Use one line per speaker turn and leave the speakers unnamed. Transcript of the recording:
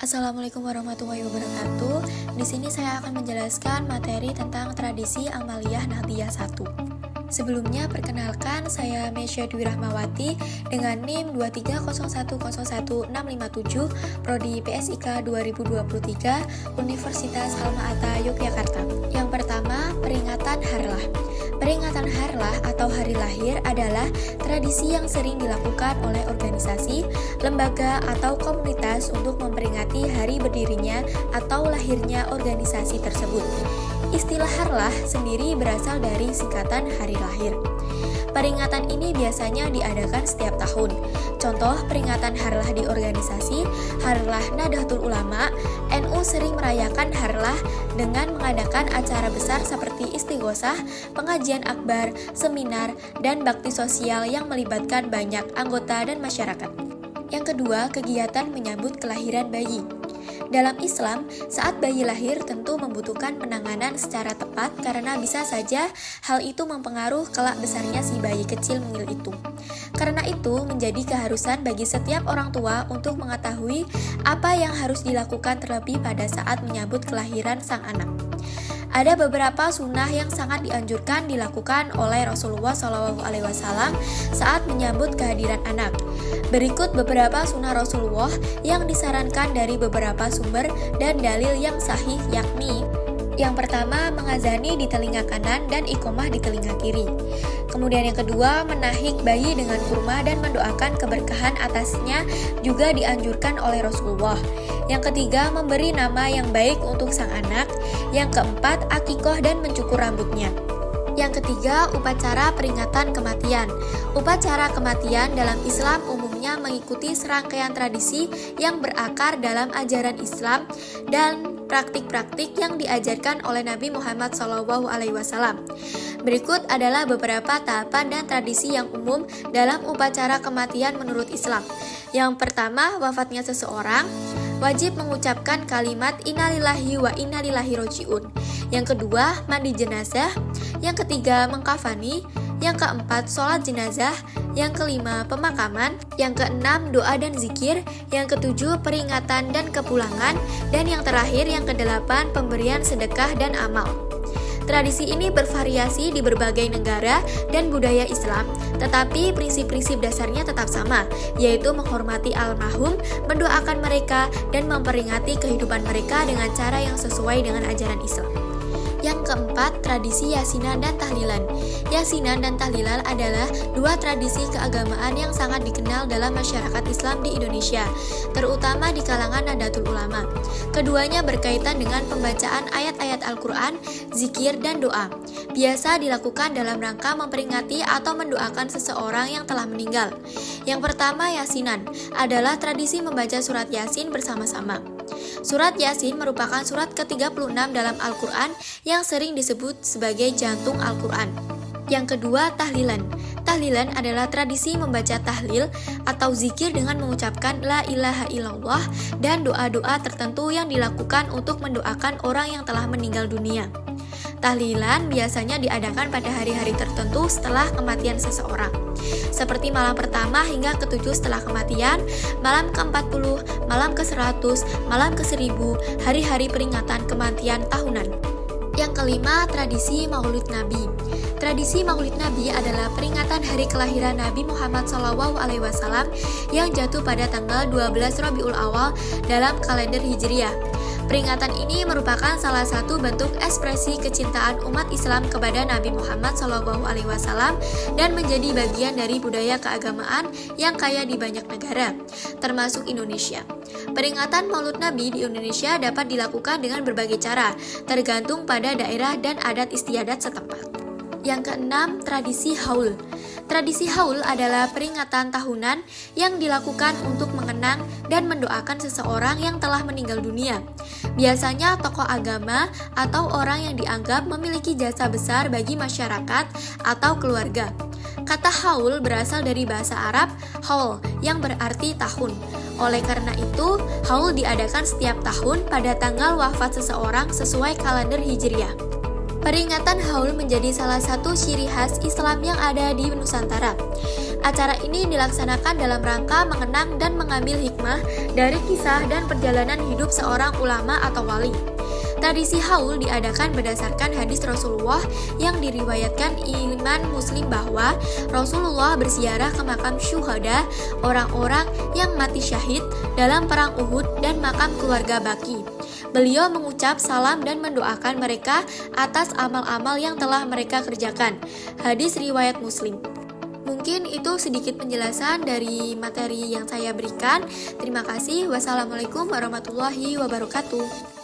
Assalamualaikum warahmatullahi wabarakatuh. Di sini saya akan menjelaskan materi tentang tradisi Amaliyah Nahdiyah 1. Sebelumnya, perkenalkan saya Mesya Dwi Rahmawati dengan NIM 230101657 Prodi PSIK 2023 Universitas Alma-Ata Yogyakarta. Yang pertama, peringatan Harlah. Peringatan Harlah atau Hari Lahir adalah tradisi yang sering dilakukan oleh organisasi, lembaga, atau komunitas untuk memperingati hari berdirinya atau lahirnya organisasi tersebut. Istilah Harlah sendiri berasal dari singkatan hari lahir. Peringatan ini biasanya diadakan setiap tahun. Contoh peringatan Harlah di organisasi Harlah Nahdlatul Ulama, NU sering merayakan Harlah dengan mengadakan acara besar seperti istighosah, pengajian akbar, seminar, dan bakti sosial yang melibatkan banyak anggota dan masyarakat. Yang kedua, kegiatan menyambut kelahiran bayi. Dalam Islam, saat bayi lahir tentu membutuhkan penanganan secara tepat karena bisa saja hal itu mempengaruhi kelak besarnya si bayi kecil mungil itu. Karena itu, menjadi keharusan bagi setiap orang tua untuk mengetahui apa yang harus dilakukan terlebih pada saat menyambut kelahiran sang anak. Ada beberapa sunnah yang sangat dianjurkan dilakukan oleh Rasulullah SAW saat menyambut kehadiran anak. Berikut beberapa sunnah Rasulullah yang disarankan dari beberapa sumber dan dalil yang sahih, yakni yang pertama, mengazani di telinga kanan dan iqomah di telinga kiri. Kemudian yang kedua, menahik bayi dengan kurma dan mendoakan keberkahan atasnya juga dianjurkan oleh Rasulullah. Yang ketiga, memberi nama yang baik untuk sang anak. Yang keempat, akikoh dan mencukur rambutnya. Yang ketiga, upacara peringatan kematian. Upacara kematian dalam Islam umumnya mengikuti serangkaian tradisi yang berakar dalam ajaran Islam dan praktik-praktik yang diajarkan oleh Nabi Muhammad SAW. Berikut adalah beberapa tahapan dan tradisi yang umum dalam upacara kematian menurut Islam. Yang pertama, wafatnya seseorang, wajib mengucapkan kalimat innalillahi wa inna ilaihi raji'un. Yang kedua, mandi jenazah. Yang ketiga, mengkafani. Yang keempat, sholat jenazah. Yang kelima, pemakaman. Yang keenam, doa dan zikir. Yang ketujuh, peringatan dan kepulangan. Dan yang terakhir, yang kedelapan, pemberian sedekah dan amal. Tradisi ini bervariasi di berbagai negara dan budaya Islam, tetapi prinsip-prinsip dasarnya tetap sama, yaitu menghormati almarhum, mendoakan mereka, dan memperingati kehidupan mereka dengan cara yang sesuai dengan ajaran Islam. Yang keempat, tradisi yasinan dan tahlilan. Yasinan dan tahlilan adalah dua tradisi keagamaan yang sangat dikenal dalam masyarakat Islam di Indonesia, terutama di kalangan Nahdlatul Ulama. Keduanya berkaitan dengan pembacaan ayat-ayat Al-Quran, zikir, dan doa. Biasa dilakukan dalam rangka memperingati atau mendoakan seseorang yang telah meninggal. Yang pertama, yasinan, adalah tradisi membaca surat Yasin bersama-sama. Surat Yasin merupakan surat ke-36 dalam Al-Quran yang sering disebut sebagai jantung Al-Quran. Yang kedua, tahlilan. Tahlilan adalah tradisi membaca tahlil atau zikir dengan mengucapkan la ilaha illallah dan doa-doa tertentu yang dilakukan untuk mendoakan orang yang telah meninggal dunia. Tahlilan biasanya diadakan pada hari-hari tertentu setelah kematian seseorang, seperti malam pertama hingga ke-7 setelah kematian, malam ke-40, malam ke-100, malam ke-1000, hari-hari peringatan kematian tahunan. Yang kelima, tradisi Maulid Nabi. Tradisi Maulid Nabi adalah peringatan hari kelahiran Nabi Muhammad SAW yang jatuh pada tanggal 12 Rabiul Awal dalam kalender Hijriyah. Peringatan ini merupakan salah satu bentuk ekspresi kecintaan umat Islam kepada Nabi Muhammad SAW dan menjadi bagian dari budaya keagamaan yang kaya di banyak negara, termasuk Indonesia. Peringatan Maulid Nabi di Indonesia dapat dilakukan dengan berbagai cara, tergantung pada daerah dan adat istiadat setempat. Yang keenam, tradisi Haul. Tradisi Haul adalah peringatan tahunan yang dilakukan untuk mengenang dan mendoakan seseorang yang telah meninggal dunia. Biasanya tokoh agama atau orang yang dianggap memiliki jasa besar bagi masyarakat atau keluarga. Kata haul berasal dari bahasa Arab haul yang berarti tahun. Oleh karena itu, haul diadakan setiap tahun pada tanggal wafat seseorang sesuai kalender Hijriah. Peringatan haul menjadi salah satu ciri khas Islam yang ada di Nusantara. Acara ini dilaksanakan dalam rangka mengenang dan mengambil hikmah dari kisah dan perjalanan hidup seorang ulama atau wali. Tradisi haul diadakan berdasarkan hadis Rasulullah yang diriwayatkan Imam Muslim bahwa Rasulullah berziarah ke makam syuhada, orang-orang yang mati syahid dalam perang Uhud dan makam keluarga Baqi. Beliau mengucap salam dan mendoakan mereka atas amal-amal yang telah mereka kerjakan. Hadis riwayat Muslim. Mungkin itu sedikit penjelasan dari materi yang saya berikan. Terima kasih. Wassalamualaikum warahmatullahi wabarakatuh.